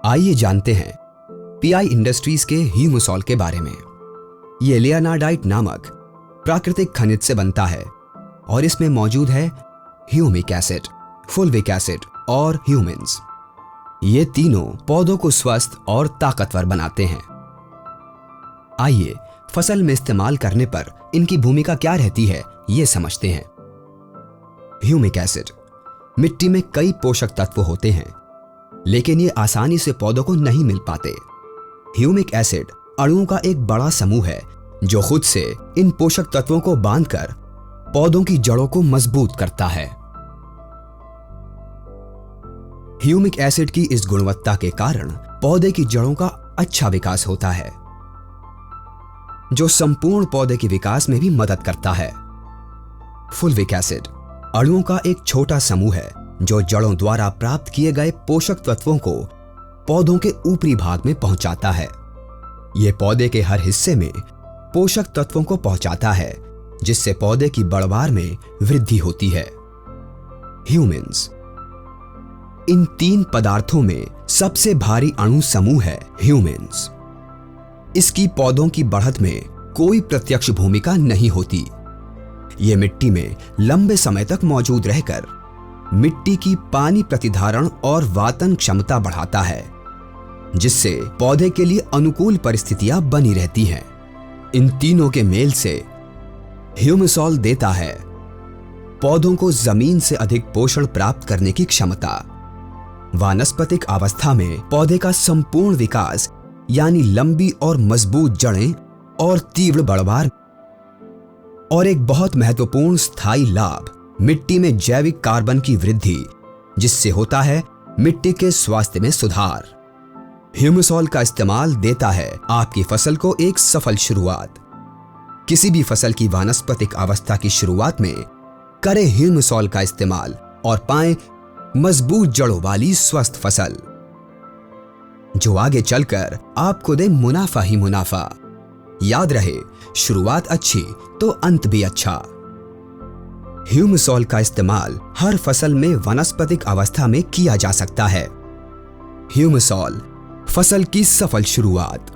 आइए जानते हैं पीआई इंडस्ट्रीज के ह्यूमुसॉल के बारे में। ये लियोनार्डाइट नामक प्राकृतिक खनिज से बनता है और इसमें मौजूद है ह्यूमिक एसिड, फुल्विक एसिड और ह्यूमिन्स। ये तीनों पौधों को स्वस्थ और ताकतवर बनाते हैं। आइए फसल में इस्तेमाल करने पर इनकी भूमिका क्या रहती है, ये समझते हैं। ह्यूमिक एसिड मिट्टी में कई पोषक तत्व होते हैं, लेकिन ये आसानी से पौधों को नहीं मिल पाते। ह्यूमिक एसिड अणुओं का एक बड़ा समूह है जो खुद से इन पोषक तत्वों को बांधकर पौधों की जड़ों को मजबूत करता है। ह्यूमिक एसिड की इस गुणवत्ता के कारण पौधे की जड़ों का अच्छा विकास होता है, जो संपूर्ण पौधे के विकास में भी मदद करता है। फुल्विक एसिड अणुओं का एक छोटा समूह है जो जड़ों द्वारा प्राप्त किए गए पोषक तत्वों को पौधों के ऊपरी भाग में पहुंचाता है। यह पौधे के हर हिस्से में पोषक तत्वों को पहुंचाता है, जिससे पौधे की बढ़वार में वृद्धि होती है। ह्यूमिन्स इन तीन पदार्थों में सबसे भारी अणु समूह है ह्यूमिन्स। इसकी पौधों की बढ़त में कोई प्रत्यक्ष भूमिका नहीं होती। ये मिट्टी में लंबे समय तक मौजूद रहकर मिट्टी की पानी प्रतिधारण और वातन क्षमता बढ़ाता है, जिससे पौधे के लिए अनुकूल परिस्थितियां बनी रहती हैं। इन तीनों के मेल से ह्यूमुसॉल देता है पौधों को जमीन से अधिक पोषण प्राप्त करने की क्षमता। वानस्पतिक अवस्था में पौधे का संपूर्ण विकास यानी लंबी और मजबूत जड़ें और तीव्र बढ़वार, और एक बहुत महत्वपूर्ण स्थायी लाभ मिट्टी में जैविक कार्बन की वृद्धि, जिससे होता है मिट्टी के स्वास्थ्य में सुधार। ह्यूमुसॉल का इस्तेमाल देता है आपकी फसल को एक सफल शुरुआत। किसी भी फसल की वानस्पतिक अवस्था की शुरुआत में करें ह्यूमुसॉल का इस्तेमाल और पाएं मजबूत जड़ों वाली स्वस्थ फसल, जो आगे चलकर आपको दे मुनाफा ही मुनाफा। याद रहे, शुरुआत अच्छी तो अंत भी अच्छा। ह्यूमुसॉल का इस्तेमाल हर फसल में वानस्पतिक अवस्था में किया जा सकता है। ह्यूमुसॉल फसल की सफल शुरुआत।